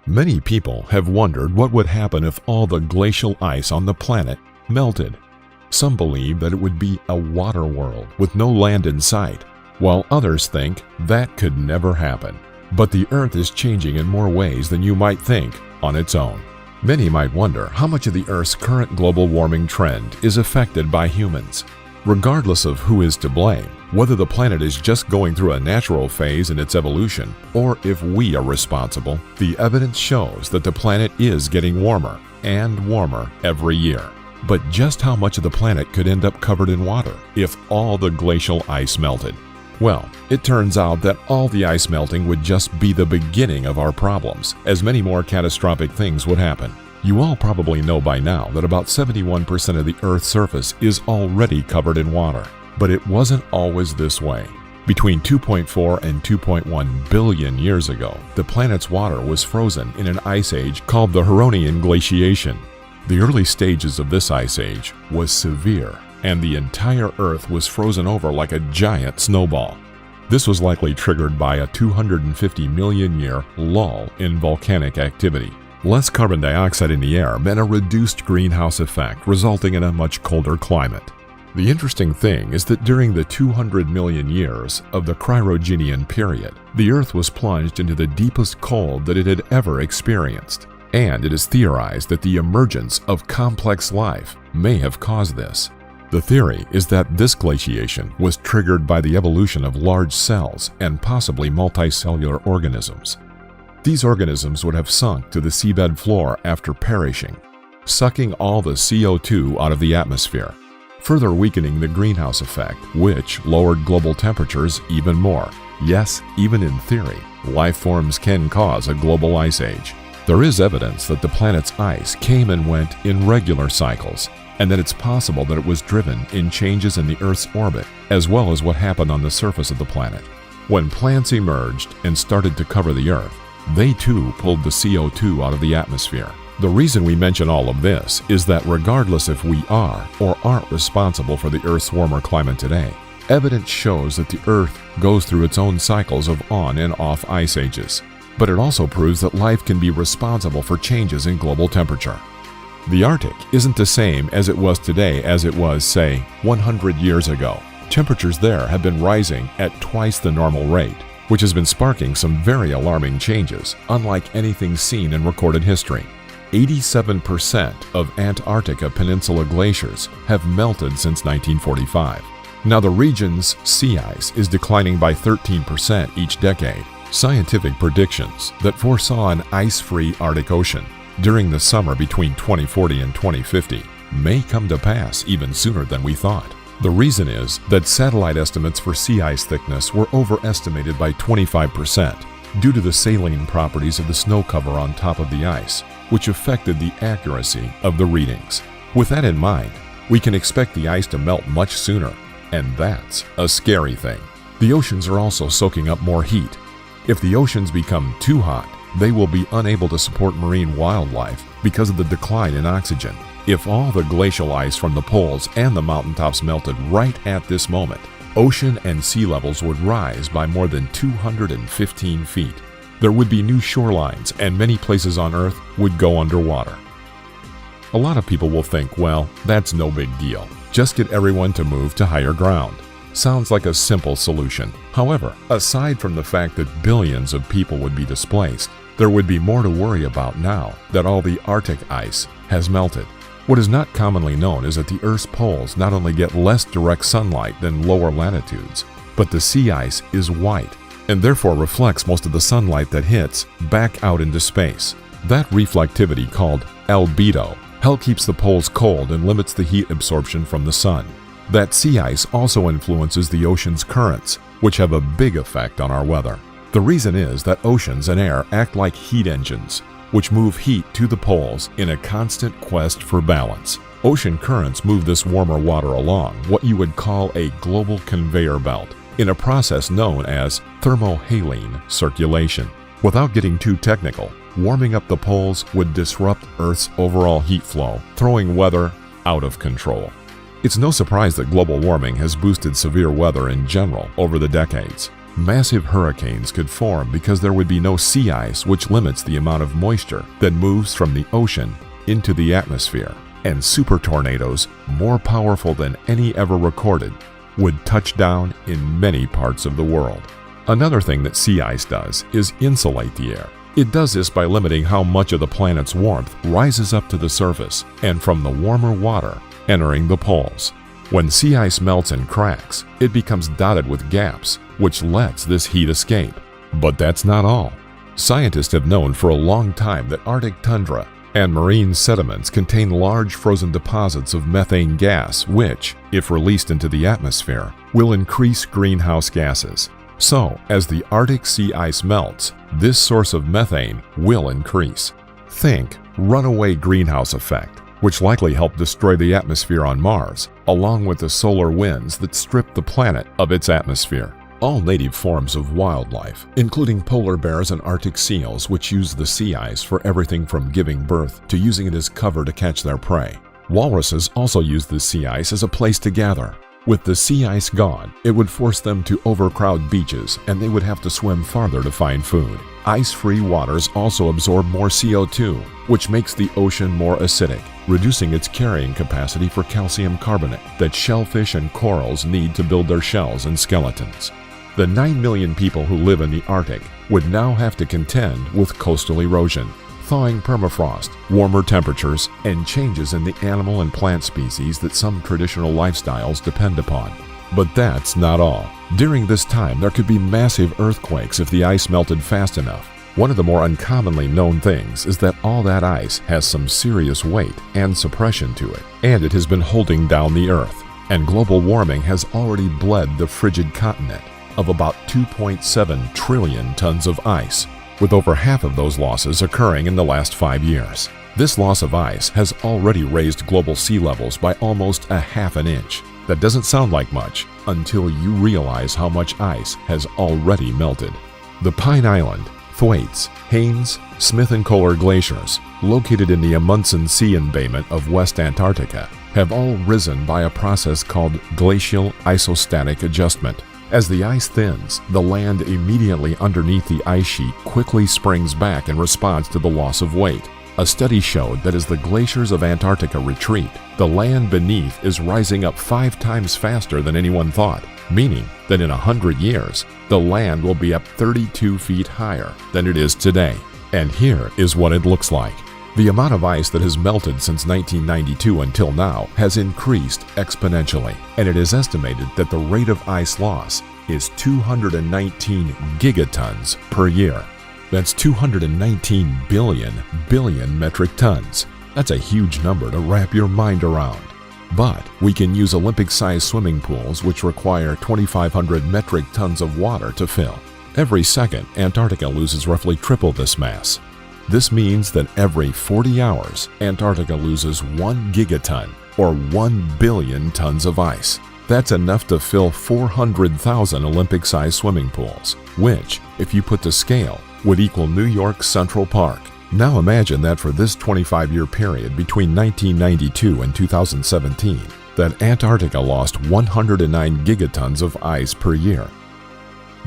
Many people have wondered what would happen if all the glacial ice on the planet melted. Some believe that it would be a water world with no land in sight, while others think that could never happen. But the Earth is changing in more ways than you might think on its own. Many might wonder how much of the Earth's current global warming trend is affected by humans. Regardless of who is to blame, whether the planet is just going through a natural phase in its evolution, or if we are responsible, the evidence shows that the planet is getting warmer and warmer every year. But just how much of the planet could end up covered in water if all the glacial ice melted? Well, it turns out that all the ice melting would just be the beginning of our problems, as many more catastrophic things would happen. You all probably know by now that about 71% of the Earth's surface is already covered in water. But it wasn't always this way. Between 2.4 and 2.1 billion years ago, the planet's water was frozen in an ice age called the Huronian glaciation. The early stages of this ice age was severe, and the entire Earth was frozen over like a giant snowball. This was likely triggered by a 250 million year lull in volcanic activity. Less carbon dioxide in the air meant a reduced greenhouse effect, resulting in a much colder climate. The interesting thing is that during the 200 million years of the Cryogenian period, the Earth was plunged into the deepest cold that it had ever experienced. And it is theorized that the emergence of complex life may have caused this. The theory is that this glaciation was triggered by the evolution of large cells and possibly multicellular organisms. These organisms would have sunk to the seabed floor after perishing, sucking all the CO2 out of the atmosphere, further weakening the greenhouse effect, which lowered global temperatures even more. Yes, even in theory, life forms can cause a global ice age. There is evidence that the planet's ice came and went in regular cycles, and that it's possible that it was driven in changes in the Earth's orbit, as well as what happened on the surface of the planet. When plants emerged and started to cover the Earth, they too pulled the CO2 out of the atmosphere. The reason we mention all of this is that regardless if we are or aren't responsible for the Earth's warmer climate today, evidence shows that the Earth goes through its own cycles of on and off ice ages. But it also proves that life can be responsible for changes in global temperature. The Arctic isn't the same as it was today as it was, say, 100 years ago. Temperatures there have been rising at twice the normal rate, which has been sparking some very alarming changes, unlike anything seen in recorded history. 87% of Antarctica Peninsula glaciers have melted since 1945. Now the region's sea ice is declining by 13% each decade. Scientific predictions that foresaw an ice-free Arctic Ocean during the summer between 2040 and 2050 may come to pass even sooner than we thought. The reason is that satellite estimates for sea ice thickness were overestimated by 25% due to the saline properties of the snow cover on top of the ice, which affected the accuracy of the readings. With that in mind, we can expect the ice to melt much sooner, and that's a scary thing. The oceans are also soaking up more heat. If the oceans become too hot, they will be unable to support marine wildlife because of the decline in oxygen. If all the glacial ice from the poles and the mountaintops melted right at this moment, ocean and sea levels would rise by more than 215 feet. There would be new shorelines, and many places on Earth would go underwater. A lot of people will think, well, that's no big deal. Just get everyone to move to higher ground. Sounds like a simple solution. However, aside from the fact that billions of people would be displaced, there would be more to worry about now that all the Arctic ice has melted. What is not commonly known is that the Earth's poles not only get less direct sunlight than lower latitudes, but the sea ice is white and therefore reflects most of the sunlight that hits back out into space. That reflectivity, called albedo, keeps the poles cold and limits the heat absorption from the sun. That sea ice also influences the ocean's currents, which have a big effect on our weather. The reason is that oceans and air act like heat engines, which move heat to the poles in a constant quest for balance. Ocean currents move this warmer water along what you would call a global conveyor belt in a process known as thermohaline circulation. Without getting too technical, warming up the poles would disrupt Earth's overall heat flow, throwing weather out of control. It's no surprise that global warming has boosted severe weather in general over the decades. Massive hurricanes could form because there would be no sea ice, which limits the amount of moisture that moves from the ocean into the atmosphere. And super tornadoes, more powerful than any ever recorded, would touch down in many parts of the world. Another thing that sea ice does is insulate the air. It does this by limiting how much of the planet's warmth rises up to the surface and from the warmer water entering the poles. When sea ice melts and cracks, it becomes dotted with gaps, which lets this heat escape. But that's not all. Scientists have known for a long time that Arctic tundra and marine sediments contain large frozen deposits of methane gas, which, if released into the atmosphere, will increase greenhouse gases. So, as the Arctic sea ice melts, this source of methane will increase. Think runaway greenhouse effect, which likely helped destroy the atmosphere on Mars, along with the solar winds that strip the planet of its atmosphere. All native forms of wildlife, including polar bears and Arctic seals, which use the sea ice for everything from giving birth to using it as cover to catch their prey. Walruses also use the sea ice as a place to gather. With the sea ice gone, it would force them to overcrowd beaches, and they would have to swim farther to find food. Ice-free waters also absorb more CO2, which makes the ocean more acidic, reducing its carrying capacity for calcium carbonate that shellfish and corals need to build their shells and skeletons. The 9 million people who live in the Arctic would now have to contend with coastal erosion, thawing permafrost, warmer temperatures, and changes in the animal and plant species that some traditional lifestyles depend upon. But that's not all. During this time, there could be massive earthquakes if the ice melted fast enough. One of the more uncommonly known things is that all that ice has some serious weight and suppression to it, and it has been holding down the Earth. And global warming has already bled the frigid continent of about 2.7 trillion tons of ice, with over half of those losses occurring in the last 5 years. This loss of ice has already raised global sea levels by almost a half an inch. That doesn't sound like much until you realize how much ice has already melted. The Pine Island, Thwaites, Haines, Smith and Kohler glaciers, located in the Amundsen Sea embayment of West Antarctica, have all risen by a process called glacial isostatic adjustment. As the ice thins, the land immediately underneath the ice sheet quickly springs back in response to the loss of weight. A study showed that as the glaciers of Antarctica retreat, the land beneath is rising up 5 times faster than anyone thought, meaning that in 100 years, the land will be up 32 feet higher than it is today. And here is what it looks like. The amount of ice that has melted since 1992 until now has increased exponentially, and it is estimated that the rate of ice loss is 219 gigatons per year. That's 219 billion metric tons. That's a huge number to wrap your mind around. But we can use Olympic-sized swimming pools which require 2,500 metric tons of water to fill. Every second, Antarctica loses roughly triple this mass. This means that every 40 hours, Antarctica loses 1 gigaton, or 1 billion tons of ice. That's enough to fill 400,000 Olympic-sized swimming pools, which, if you put to scale, would equal New York's Central Park. Now imagine that for this 25-year period between 1992 and 2017, that Antarctica lost 109 gigatons of ice per year.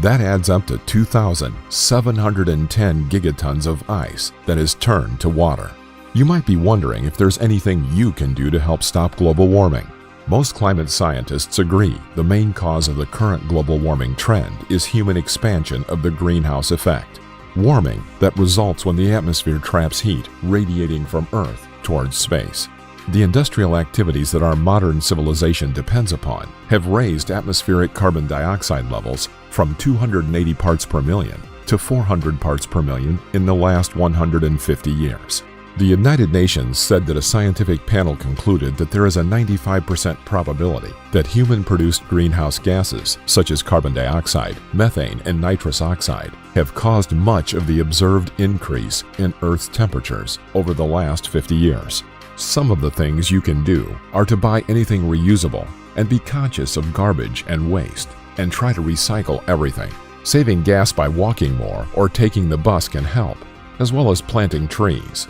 That adds up to 2,710 gigatons of ice that is turned to water. You might be wondering if there's anything you can do to help stop global warming. Most climate scientists agree the main cause of the current global warming trend is human expansion of the greenhouse effect. Warming that results when the atmosphere traps heat radiating from Earth towards space. The industrial activities that our modern civilization depends upon have raised atmospheric carbon dioxide levels from 280 parts per million to 400 parts per million in the last 150 years. The United Nations said that a scientific panel concluded that there is a 95% probability that human-produced greenhouse gases, such as carbon dioxide, methane, and nitrous oxide, have caused much of the observed increase in Earth's temperatures over the last 50 years. Some of the things you can do are to buy anything reusable and be conscious of garbage and waste, and try to recycle everything. Saving gas by walking more or taking the bus can help, as well as planting trees.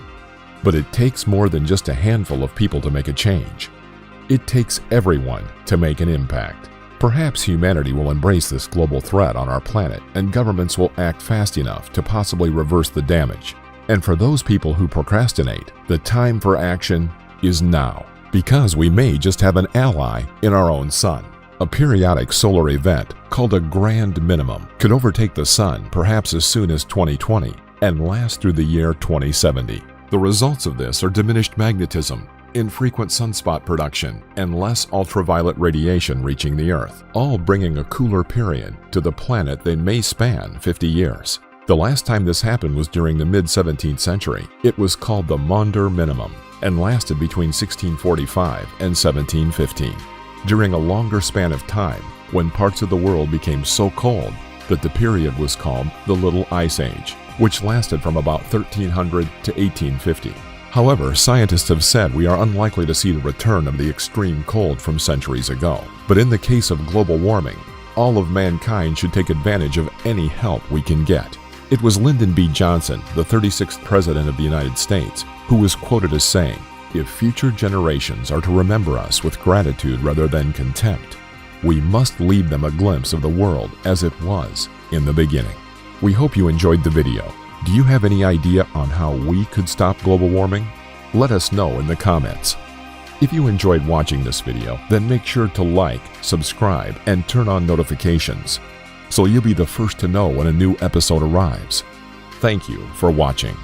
But it takes more than just a handful of people to make a change. It takes everyone to make an impact. Perhaps humanity will embrace this global threat on our planet, and governments will act fast enough to possibly reverse the damage. And for those people who procrastinate, the time for action is now, because we may just have an ally in our own sun. A periodic solar event called a grand minimum could overtake the sun perhaps as soon as 2020 and last through the year 2070. The results of this are diminished magnetism, infrequent sunspot production, and less ultraviolet radiation reaching the Earth, all bringing a cooler period to the planet that may span 50 years. The last time this happened was during the mid-17th century. It was called the Maunder Minimum and lasted between 1645 and 1715. During a longer span of time, when parts of the world became so cold that the period was called the Little Ice Age, which lasted from about 1300 to 1850. However, scientists have said we are unlikely to see the return of the extreme cold from centuries ago. But in the case of global warming, all of mankind should take advantage of any help we can get. It was Lyndon B. Johnson, the 36th President of the United States, who was quoted as saying, "If future generations are to remember us with gratitude rather than contempt, we must leave them a glimpse of the world as it was in the beginning." We hope you enjoyed the video. Do you have any idea on how we could stop global warming? Let us know in the comments. If you enjoyed watching this video, then make sure to like, subscribe, and turn on notifications so you'll be the first to know when a new episode arrives. Thank you for watching.